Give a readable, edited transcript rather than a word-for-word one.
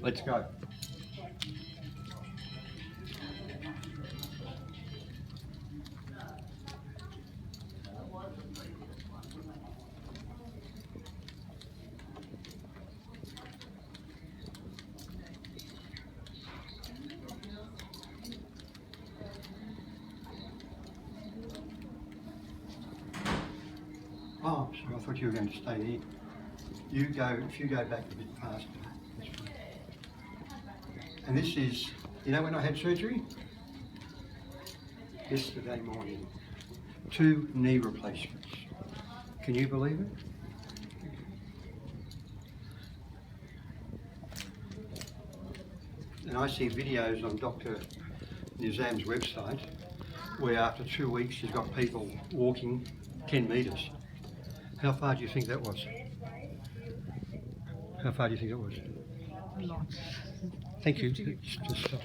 Let's go. Oh, sorry, I thought you were going to stay here. If you go back a bit faster. That's fine. And this is, you know when I had surgery? Yesterday morning. 2 knee replacements. Can you believe it? And I see videos on Dr. Nizam's website where after 2 weeks he's got people walking 10 metres. How far do you think that was? How far do you think it was? A lot. Thank you. Just stop.